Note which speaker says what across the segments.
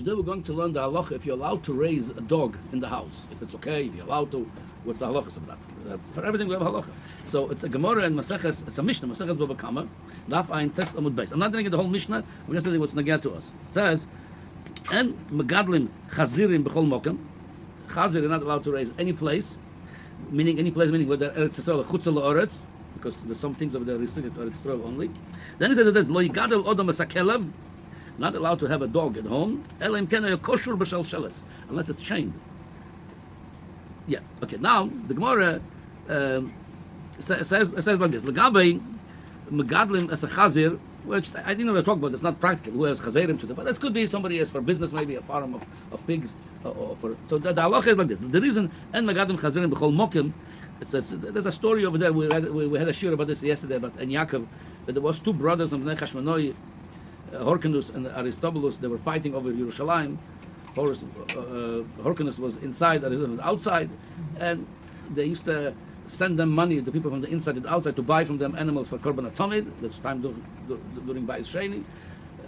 Speaker 1: Today we're going to learn the halacha if you're allowed to raise a dog in the house. If it's okay, if you're allowed to, what's the halacha of that? For everything we have halacha. So it's a Gemara and Maseches, it's a Mishnah, Maseches Bava Kama, Daf Ein Tes Amud Beis. I'm not going to get the whole Mishnah, I'm just telling you what's nageh to us. It says, and Megadlim Chazirim B'chol Mokem, Chazir, you're not allowed to raise any place, meaning whether Eretz Yisrael or Chutz La'aretz, because there's some things over there restricted to Eretz Yisrael only. Then he says that Lo Yigadel Odom Esakelev, not allowed to have a dog at home, unless it's chained. Yeah, okay, now the Gemara says like this, L'gabei Megadlim as a Chazir, which I didn't know talk about, it's not practical, who has Chazirim to them, but this could be somebody has for business, maybe a farm of pigs, so the halacha is like this. The reason, and Megadlim Chazirim B'chol Mokim, there's a story over there, we had a shiur about this yesterday, about En Yaakov, that there was two brothers of Bnei Chashmonoi, Hyrcanus and Aristobulus, they were fighting over Yerushalayim. Hyrcanus was inside, Aristobulus was outside, and they used to send them money, the people from the inside and outside, to buy from them animals for Korban Atomid. That's time during Bayis Sheni.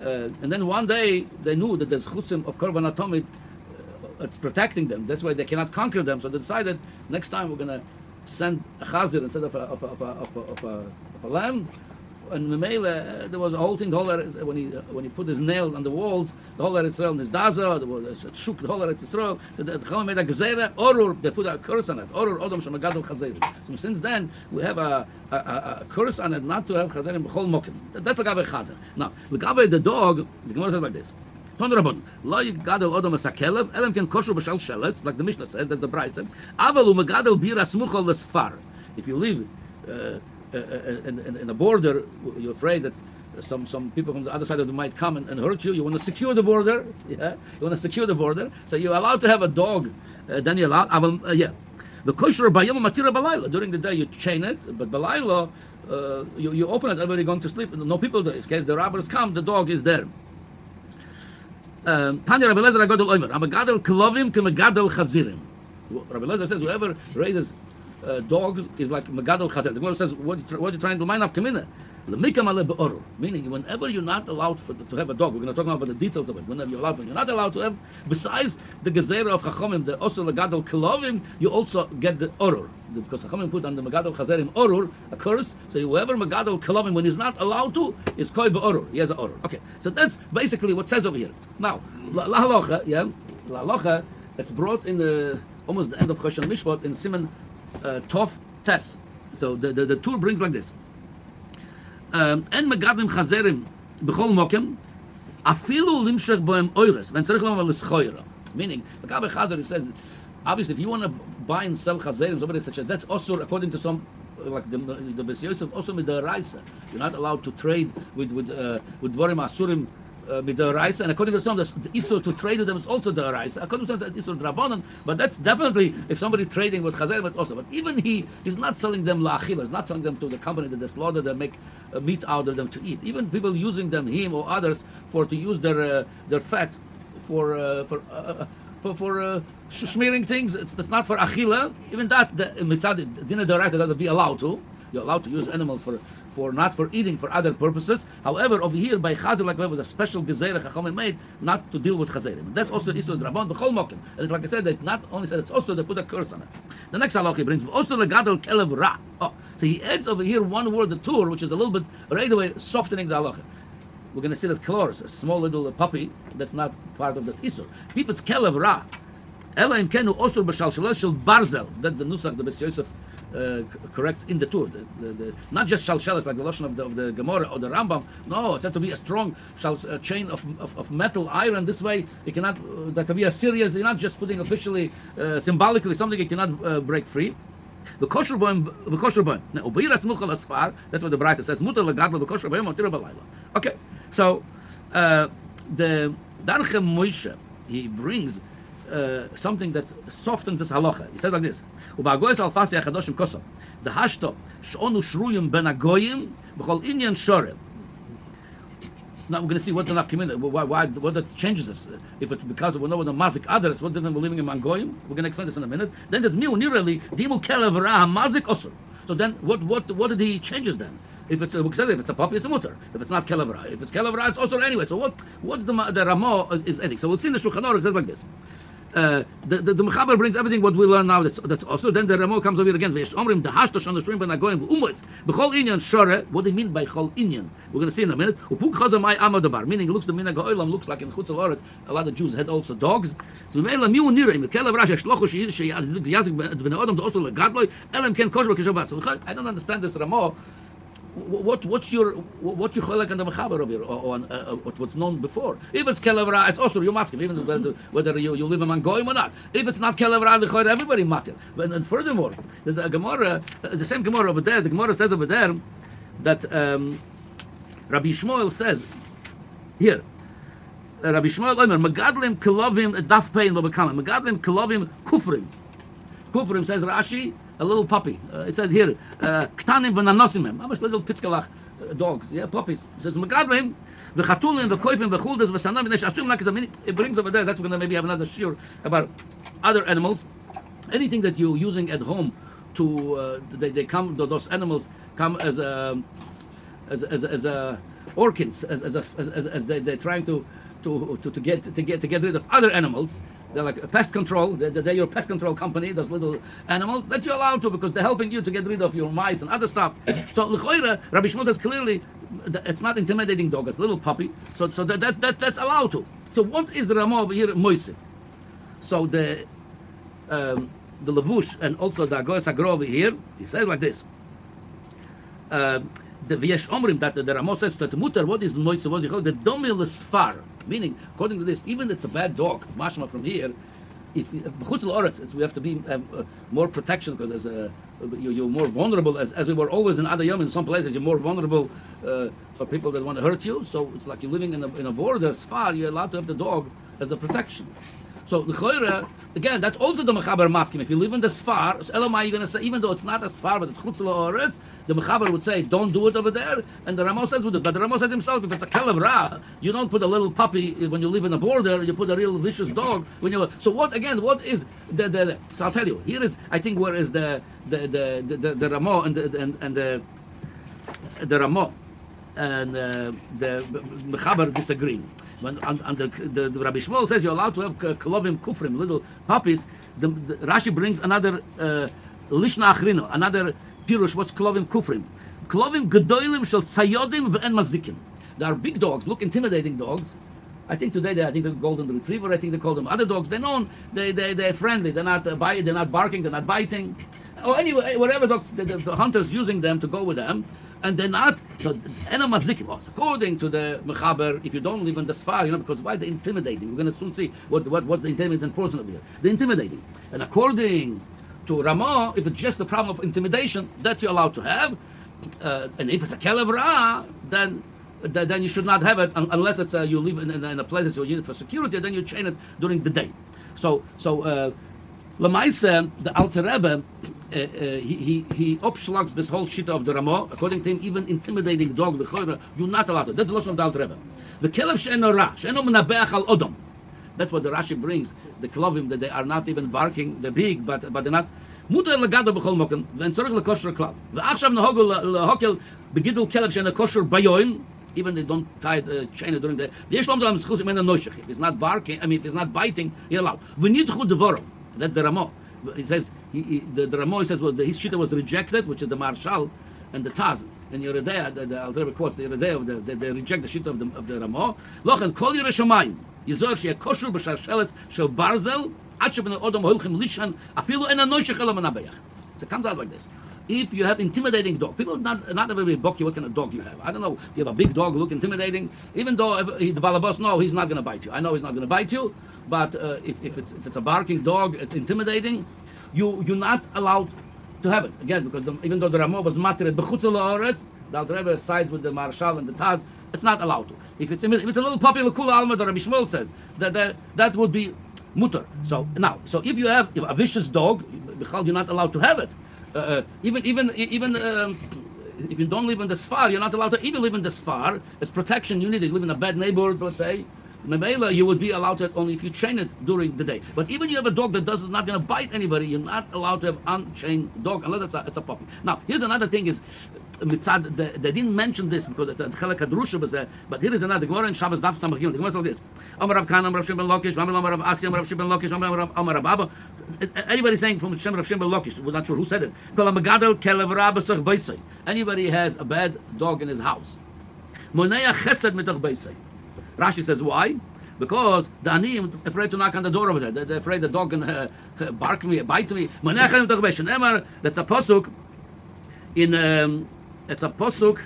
Speaker 1: And then one day they knew that there's chutzim of Korban Atomid, it's protecting them. That's why they cannot conquer them. So they decided next time we're going to send a chazir instead of a lamb. And Memele, there was a whole thing. The whole when he put his nails on the walls, the whole Eretz Yisrael and his daza, there was a shuk, the whole Eretz Yisrael. So the Chachamim made a gezerah orur. They put a curse on it. Orur odom shemagadol chazerim. So since then we have a curse on it not to have chazerim b'chol mokim. That's the gabe chazer. Now the gabe the dog. The Gemara says like this. Ton rabon lo yigadol odom asakelev elam ken kosher b'shal sheletz, like the Mishnah said, that the bride said. Avalu megadol bira smuchol lesfar. If you live in a border, you're afraid that some people from the other side of the might come and hurt you. You want to secure the border. Yeah, you want to secure the border. So you're allowed to have a dog. Then you're allowed. The kosher bayom matira balayla. During the day you chain it, but balayla you open it. Everybody going to sleep. No people there. In case the robbers come, the dog is there. Tanya Rabbi Lezer Agadol Omer. Amagadol klovim k'megadol chazirim. Rabbi Lezer says whoever raises dogs is like Megadol Chazer. The Gemara says, what are you trying to mind of Kamina? Meaning, whenever you're not allowed to have a dog, we're going to talk about the details of it. Whenever you're allowed, when you're not allowed to have, besides the Gezerah of Chachomim, the also Megadol Kilovim, you also get the Orur. Because Chachomim put on the Megadol Chazerim Orur, a curse. So whoever Megadol Kilovim, when he's not allowed to, is Koi Be'orur. He has an Orur. Okay, so that's basically what it says over here. Now, La Halacha, it's brought in almost the end of Choshen Mishpat in Siman Tov Tes. So the tour brings like this. En megadlim chazerim b'chol mokem afilu limshach bohem oires when tzarich lomar l'schoira. Meaning, the Gabe Chazer, he says, obviously, if you want to buy and sell chazerim, somebody such as that's also according to some like the Beis Yosef, also with the Raisa. You're not allowed to trade with dvorim asurim. The rice, and according to some, the issur to trade with them is also the rice. According to some, that's issur drabanan, but that's definitely if somebody trading with chazer, but also. But even he's not selling them la'achila, he's not selling them to the company that they slaughter, that make meat out of them to eat. Even people using them, him or others, to use their fat for smearing things. It's not for achila. Even that the mitzad dinner d'oraita that would be allowed to. You're allowed to use animals for not for eating, for other purposes. However, over here by Chazer, like we have a special gezerah Chachamim made not to deal with Chazerim. That's also Isur Draban b'chol mokim. And like I said, they not only said it's also they put a curse on it. The next halach he brings also the gadol kelev ra. Oh, so he adds over here one word, the tur, which is a little bit right away softening the halacha. We're going to see that kloros, a small little puppy that's not part of that Isur. If it's kelev ra, ela im kenu osur b'shal shel barzel. That's the nusach the Beis Yosef corrects in the Tur. Not just shalsheles like the lashon of the Gemara or the Rambam. No, it's had to be a strong chain of metal, iron. This way, you cannot. That to be a serious. You're not just putting officially, symbolically something you cannot break free. The kosher boim. Now, ubiras muchal asfar. That's what the Braita says. Mutar legadlo the kosher boim otira balayla. Okay, so the Darchem Moshe, he brings something that softens this halacha. He says like this: "Ubagoyes alfasi achadoshim koso the hashto shonu shruyim ben agoyim b'chol inyan shorem." Now we're going to see what's enough community. Why what that changes this? If it's because of the mazik others, what difference we're living in Mangoyim? We're going to explain this in a minute. Then there's miu nirali dimu kelev ra mazik osur. So then what did he changes then? If it's a puppy, it's a mutter. If it's not kelevra, if it's kelevra, it's also anyway. So what's the Ramo is ethic? So we'll see in the Shulchan Aruch. It says like this. The Mechaber brings everything what we learn now. That's also. Then the Ramo comes over here again. Omrim the hashtosh on the shrimp and agoyim umois. B'chol inyan shore. What do you mean by chol inyan? We're going to see in a minute. Upuk chazamai amadabar. Meaning, it looks the minhag ha'olam looks like in Chutz La'aretz. A lot of Jews had also dogs. So we made miu nirim. Kelev rash shlochu sheyazik ben adam to also legadloi. Elam ken kosher kishabat. So I don't understand this Ramo. What's your cholek and the mechaber of here, or what's known before? If it's kelevra, it's also you must even whether you live among goyim or not. If it's not kelevra, the chayr everybody matter. And furthermore, there's a Gemara, the same Gemara over there. The Gemara says over there that Rabbi Shmuel says here. Rabbi Shmuel Omer Megadlim Kelovim Daf Pein Babakama Megadlim Kelovim Kufrim. Kufrim says Rashi. A little puppy. It says here, Ktanim v'nanosimem. How much little pitzkalach dogs? Yeah, puppies. It says Megadlim, v'chatulim, v'koifim, v'chuldas, v'sanam, v'neshasum lakis. It brings over there. That's we're going to maybe have another shiur about other animals. Anything that you're using at home to they come. Those animals come as orchids, as they're trying to get rid of other animals. They're like a pest control. They're your pest control company. Those little animals that you're allowed to because they're helping you to get rid of your mice and other stuff. So l'choira, Rabbi Shmuel says clearly it's not intimidating dog. It's a little puppy. So that's allowed to. So what is the Rama over here? Moisif. So the Levush and also the Agoy Sagro over here. He says like this. The V'yesh Omrim that the Rama says that mutar. What is Moisif? What is it called? The Domil Sfar. Meaning, according to this, even if it's a bad dog, mashma from here, if b'chutz la'aretz, we have to be more protection because you're more vulnerable. As we were always in Adayam, in some places, you're more vulnerable for people that want to hurt you. So it's like you're living in a border, sfar, you're allowed to have the dog as a protection. So the choira, again, that's also the mechaber maskim. If you live in the sfar, so Elamai, you're going to say, even though it's not a sfar, but it's chutz la'aretz, the mechaber would say, don't do it over there, and the Ramo says, but the Ramo says himself, if it's a kelev ra, you don't put a little puppy when you live in a border, you put a real vicious dog. So what is the so I'll tell you, here is, I think, where is the Ramo and the Ramo and the mechaber disagreeing. When the Rabbi Shmuel says you're allowed to have kelovim kufrim, little puppies, the Rashi brings another lishna achrino, another pirush. What's kelovim kufrim? Kelovim gedolim shel sayodim ve'en mazikim. They are big dogs, look intimidating dogs. I think today I think the golden retriever. I think they call them other dogs. They're known. They're friendly. They're not they're not barking. They're not biting. Or anyway, whatever dogs the hunters using them to go with them. And they're not, so according to the Mechaber, if you don't live in the Sfar, because why they're intimidating? We're going to soon see what the intimidating portion of here. They're intimidating. And according to Ramah, if it's just the problem of intimidation, that you're allowed to have. And if it's a Kelev Ra, then you should not have it unless it's you live in a place that's your unit for security, then you chain it during the day. So Lamaisa, the Alter Rebbe, he upschlags this whole shit of the Ramah. According to him, even intimidating dog, the Chayra, you're not allowed to. That's the lotion of the Alter Rebbe. The Kelev she'eno ra, she'eno menabeach al odom. That's what the Rashi brings. The Klovim, that they are not even barking, they're big, but they're not. Mutar legado b'chol moken, v'entzorek lekosher klal. V'achshav nehogel lehokel begidul Kelev she'eno kosher bayoin. Even they don't tie the chain during the. If he's not barking, if he's not biting, you're allowed. V'nidchu devoro. That's the Ramah. He says the Ramah says his shita was rejected, which is the Marshal and the Taz. And Yeridea, the Alter Rebbe quotes the Yeridea, they reject the shita of the Ramah. Lochen kol Yerushalayim yizor she kosher b'sharsheles shel barzel ad sheben odom holchem lishan afilu en anoshech elo menabeach. So it comes out like this. If you have intimidating dog, people not everybody book you what kind of dog you have. I don't know if you have a big dog look intimidating. Even though the balabas he's not going to bite you. I know he's not going to bite you, but if it's a barking dog, it's intimidating. You're not allowed to have it again because even though the Ramah was matred b'chutz la'aretz, the Alter Rebbe sides with the Marshal and the Taz. It's not allowed to. If it's a little puppy l'kula alma, the Rabbi Shmuel says that would be mutar. So if you have a vicious dog, you're not allowed to have it. Even if you don't live in the Sfar, you're not allowed to even live in the Sfar. It's protection you need. You live in a bad neighborhood, let's say. Memela, you would be allowed to only if you train it during the day. But even you have a dog that is not going to bite anybody, you're not allowed to have unchained dog unless it's a puppy. Now, here's another thing: is mitzad. They didn't mention this because it's a chelek hadrusha, but here is another Gemara in Shabbos Daf Samachim. The Gemara says like this: Amar Rav Kana, Amar Rav Shimon ben Lakish, Amar Rav Asi, Amar Rav Shimon ben Lakish, Amar Rav Abba. Anybody saying from Shem Rav Shimon ben Lakish, we're not sure who said it. Anybody has a bad dog in his house. Monaya chesed mitach beisay. Rashi says why? Because the Aniyim are afraid to knock on the door over there. They're afraid the dog can bark me, bite me. Monaya chesed mitach beisay. Emar, that's a pasuk in it's a pasuk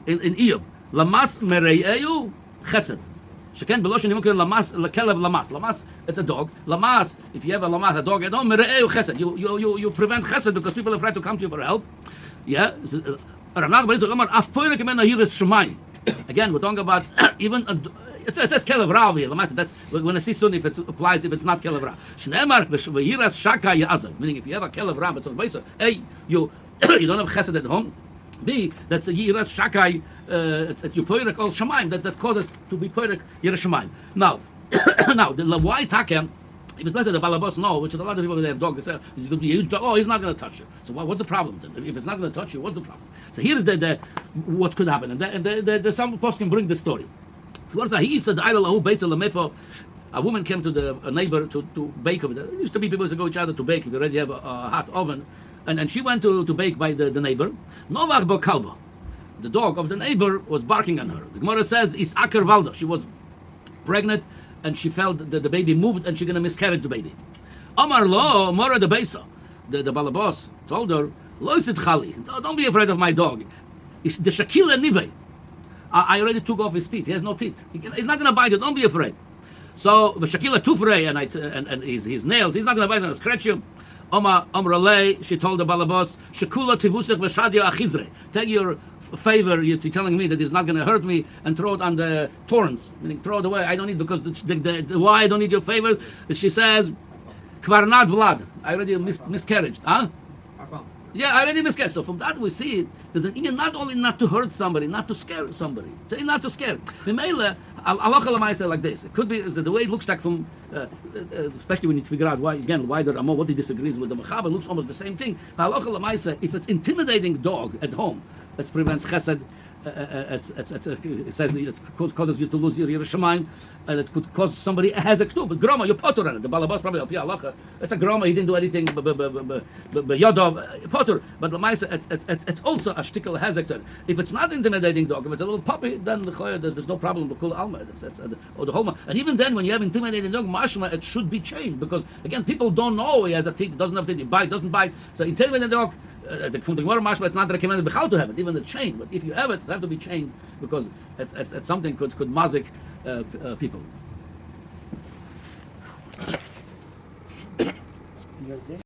Speaker 1: in Iyov. Lamas mereyeyu chesed. Sheken beloshin yimukir lamas lekelev lamas. Lamas, it's a dog. Lamas, if you have a lamas, a dog at home, mereyeyu chesed. You prevent chesed because people are afraid to come to you for help. Yeah. Again, we're talking about even it says kelev rav here. That's when I see soon if it applies if it's not kelev rav. Shneimar v'yiras shaka yazav. Meaning if you have a kelev rav, it's on base. A, you don't have chesed at home. B, that's a yiras shakai. That you poirek all shemaim that causes to be poirek yiras shemaim. Now, the why takem. If it's better the balabos no, which is a lot of people that have dogs, say he's going to be a huge dog. Oh, he's not going to touch you. So what's the problem? If it's not going to touch you, what's the problem? So here's the what could happen, and the some post can bring the story. He said, a woman came to a neighbor to bake over there. There used to be people who go each other to bake if you already have a hot oven, and she went to bake by the neighbor. Novach bokalba, the dog of the neighbor was barking on her. The Gemara says is akar valda. She was pregnant. And she felt that the baby moved and she's going to miscarry the baby. Amar lo, Mora the Beisa. The balabos told her, Lo isit chali, don't be afraid of my dog. It's the Shakila Nive. I already took off his teeth. He has no teeth. He's not going to bite you. Don't be afraid. So the Shakila Tufrei and his nails, he's not going to bite you and scratch you. Amar le, she told the balabos, Shakula tivusech v'shadia achizre. Take your favor, you're telling me that it's not going to hurt me, and throw it on the thorns, meaning throw it away. I don't need, because why I don't need your favors? She says, Kvarnat Vlad, I already miscarried. Huh? Yeah, I already miscarried. So from that we see there's an Indian not only not to hurt somebody, not to scare somebody. Say not to scare. Halacha Lamaisa like this. It could be the way it looks like from, especially when you figure out why the Ramo, what he disagrees with the Mechaber, looks almost the same thing. Halacha Lamaisa, if it's intimidating dog at home, that prevents chesed. It says it causes you to lose your Yerushalayim, and it could cause somebody has a ktub. But groma, you potter on it. The balabas probably al pi halacha. It's a groma. He didn't do anything. Yodov potter. But it's also a shtickle hazek. If it's not intimidating dog, if it's a little puppy, then there's no problem. The kul alma or the holma. And even then, when you have intimidating dog, mashma, it should be chained because again, people don't know he has a teeth, doesn't have teeth, he bites, doesn't bite. So intimidating dog. From the Gemara mashma, it's not recommended b'chal to have it, even the chain. But if you have it, it has to be chained because it's something could mazik people.